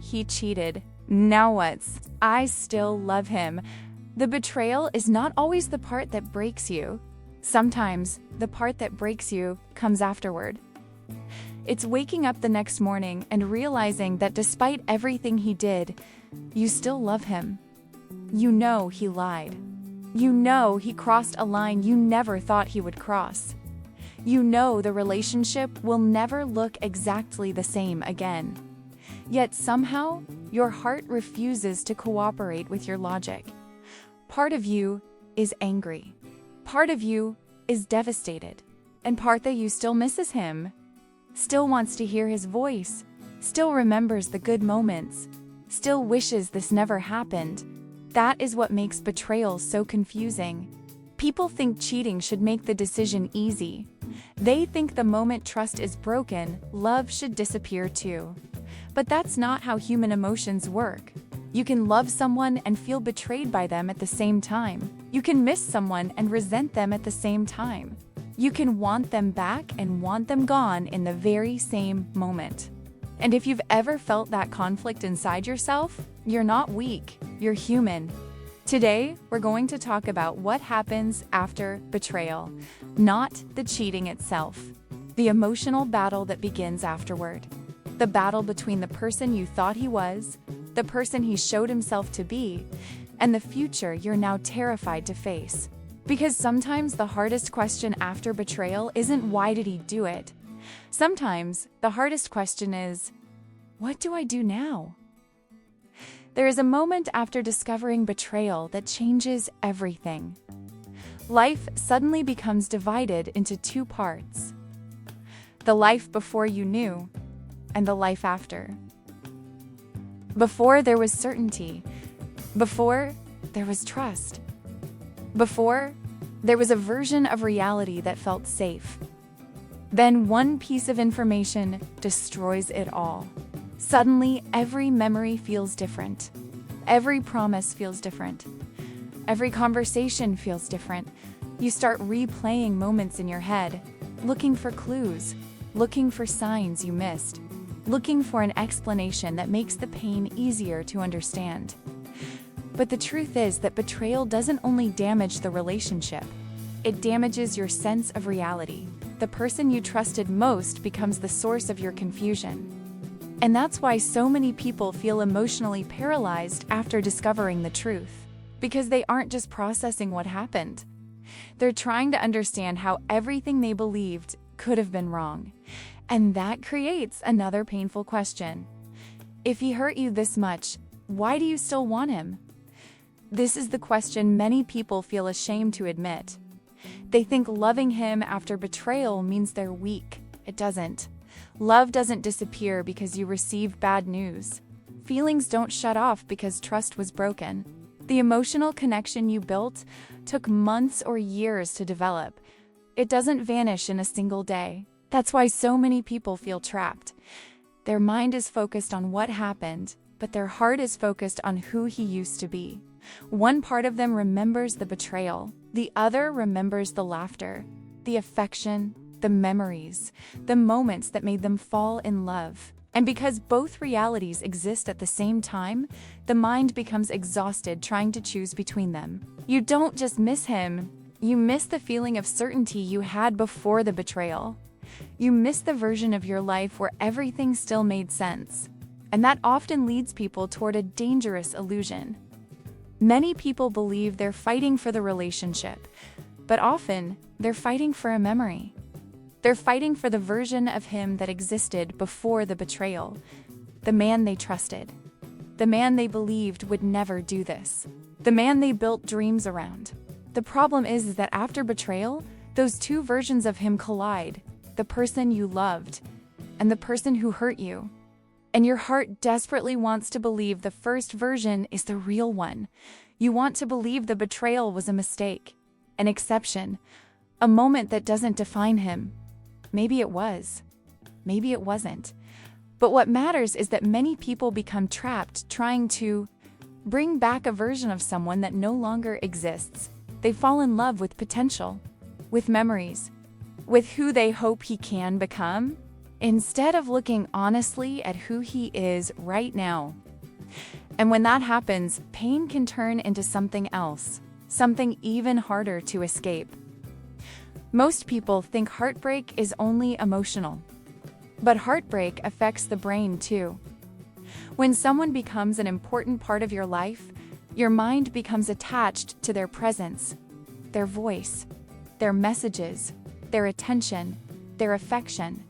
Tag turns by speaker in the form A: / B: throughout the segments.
A: he cheated. Now what's? I still love him. The betrayal is not always the part that breaks you. Sometimes the part that breaks you comes afterward. It's waking up the next morning and realizing that despite everything he did, you still love him. You know he lied. You know he crossed a line you never thought he would cross. You know the relationship will never look exactly the same again. Yet somehow, your heart refuses to cooperate with your logic. Part of you is angry. Part of you is devastated. And part that you still misses him, still wants to hear his voice, still remembers the good moments, still wishes this never happened. That is what makes betrayal so confusing. People think cheating should make the decision easy. They think the moment trust is broken, love should disappear too. But that's not how human emotions work. You can love someone and feel betrayed by them at the same time. You can miss someone and resent them at the same time. You can want them back and want them gone in the very same moment. And if you've ever felt that conflict inside yourself, you're not weak, you're human. Today, we're going to talk about what happens after betrayal, not the cheating itself. The emotional battle that begins afterward. The battle between the person you thought he was, the person he showed himself to be, and the future you're now terrified to face. Because sometimes the hardest question after betrayal isn't why did he do it? Sometimes the hardest question is, what do I do now? There is a moment after discovering betrayal that changes everything. Life suddenly becomes divided into two parts. The life before you knew, and the life after. Before there was certainty. Before there was trust. Before, there was a version of reality that felt safe. Then one piece of information destroys it all. Suddenly, every memory feels different. Every promise feels different. Every conversation feels different. You start replaying moments in your head, looking for clues, looking for signs you missed, looking for an explanation that makes the pain easier to understand. But the truth is that betrayal doesn't only damage the relationship, it damages your sense of reality. The person you trusted most becomes the source of your confusion. And that's why so many people feel emotionally paralyzed after discovering the truth. Because they aren't just processing what happened. They're trying to understand how everything they believed could have been wrong. And that creates another painful question. If he hurt you this much, why do you still want him? This is the question many people feel ashamed to admit. They think loving him after betrayal means they're weak. It doesn't. Love doesn't disappear because you received bad news. Feelings don't shut off because trust was broken. The emotional connection you built took months or years to develop. It doesn't vanish in a single day. That's why so many people feel trapped. Their mind is focused on what happened, but their heart is focused on who he used to be. One part of them remembers the betrayal. The other remembers the laughter, the affection, the memories, the moments that made them fall in love. And because both realities exist at the same time, the mind becomes exhausted trying to choose between them. You don't just miss him, you miss the feeling of certainty you had before the betrayal. You miss the version of your life where everything still made sense. And that often leads people toward a dangerous illusion. Many people believe they're fighting for the relationship, but often they're fighting for a memory. They're fighting for the version of him that existed before the betrayal, the man they trusted, the man they believed would never do this, the man they built dreams around. The problem is that after betrayal, those two versions of him collide, the person you loved and the person who hurt you. And your heart desperately wants to believe the first version is the real one. You want to believe the betrayal was a mistake, an exception, a moment that doesn't define him. Maybe it was. Maybe it wasn't. But what matters is that many people become trapped trying to bring back a version of someone that no longer exists. They fall in love with potential, with memories, with who they hope he can become. instead of looking honestly at who he is right now. And when that happens, pain can turn into something else, something even harder to escape. Most people think heartbreak is only emotional, but heartbreak affects the brain too. When someone becomes an important part of your life, your mind becomes attached to their presence, their voice, their messages, their attention, their affection.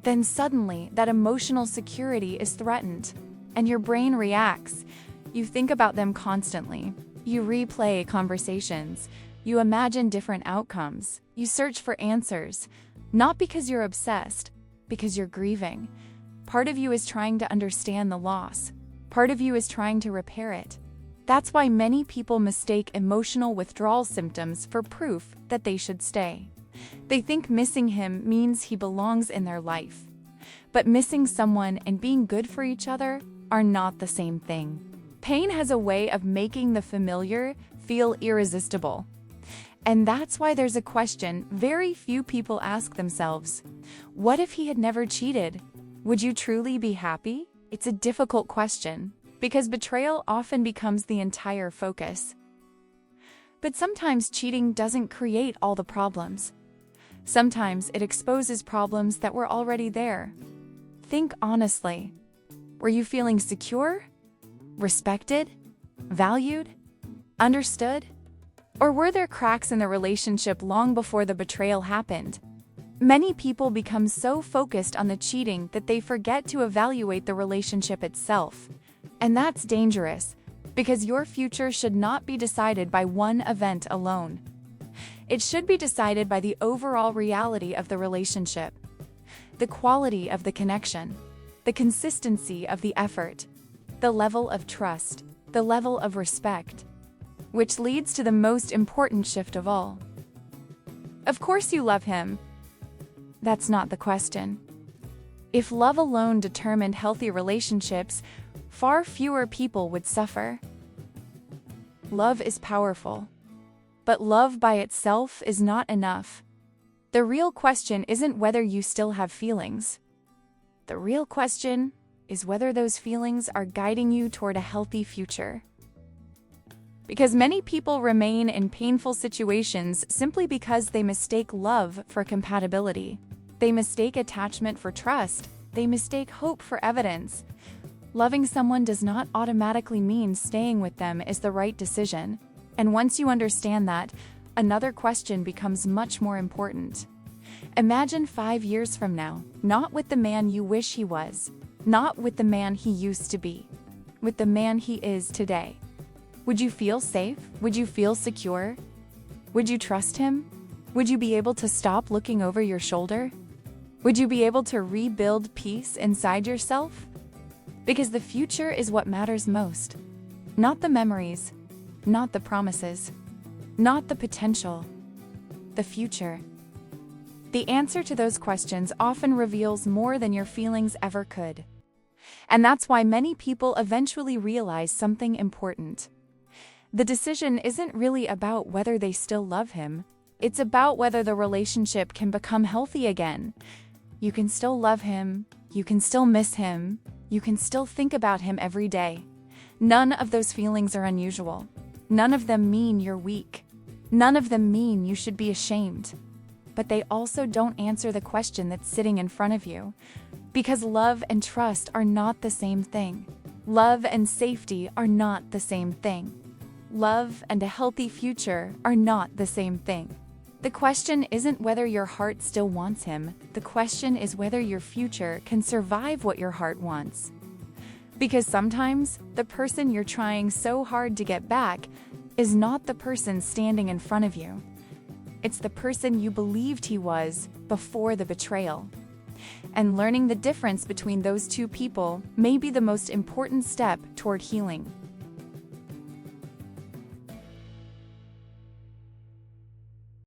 A: Then suddenly, that emotional security is threatened, and your brain reacts. You think about them constantly. You replay conversations. You imagine different outcomes. You search for answers, not because you're obsessed, because you're grieving. Part of you is trying to understand the loss. Part of you is trying to repair it. That's why many people mistake emotional withdrawal symptoms for proof that they should stay. They think missing him means he belongs in their life. But missing someone and being good for each other are not the same thing. Pain has a way of making the familiar feel irresistible. And that's why there's a question very few people ask themselves. What if he had never cheated? Would you truly be happy? It's a difficult question, because betrayal often becomes the entire focus. But sometimes cheating doesn't create all the problems. Sometimes it exposes problems that were already there. Think honestly. Were you feeling secure? Respected? Valued? Understood? Or were there cracks in the relationship long before the betrayal happened? Many people become so focused on the cheating that they forget to evaluate the relationship itself. And that's dangerous, because your future should not be decided by one event alone. It should be decided by the overall reality of the relationship, the quality of the connection, the consistency of the effort, the level of trust, the level of respect, which leads to the most important shift of all. Of course you love him. That's not the question. If love alone determined healthy relationships, far fewer people would suffer. Love is powerful, but love by itself is not enough. The real question isn't whether you still have feelings. The real question is whether those feelings are guiding you toward a healthy future. Because many people remain in painful situations simply because they mistake love for compatibility. They mistake attachment for trust. They mistake hope for evidence. Loving someone does not automatically mean staying with them is the right decision. And once you understand that, another question becomes much more important. Imagine 5 years from now, not with the man you wish he was, not with the man he used to be, with the man he is today. Would you feel safe? Would you feel secure? Would you trust him? Would you be able to stop looking over your shoulder? Would you be able to rebuild peace inside yourself? Because the future is what matters most. Not the memories, not the promises, not the potential, the future. The answer to those questions often reveals more than your feelings ever could. And that's why many people eventually realize something important. The decision isn't really about whether they still love him. It's about whether the relationship can become healthy again. You can still love him. You can still miss him. You can still think about him every day. None of those feelings are unusual. None of them mean you're weak. None of them mean you should be ashamed. But they also don't answer the question that's sitting in front of you. Because love and trust are not the same thing. Love and safety are not the same thing. Love and a healthy future are not the same thing. The question isn't whether your heart still wants him. The question is whether your future can survive what your heart wants. Because sometimes the person you're trying so hard to get back is not the person standing in front of you. It's the person you believed he was before the betrayal. And learning the difference between those two people may be the most important step toward healing.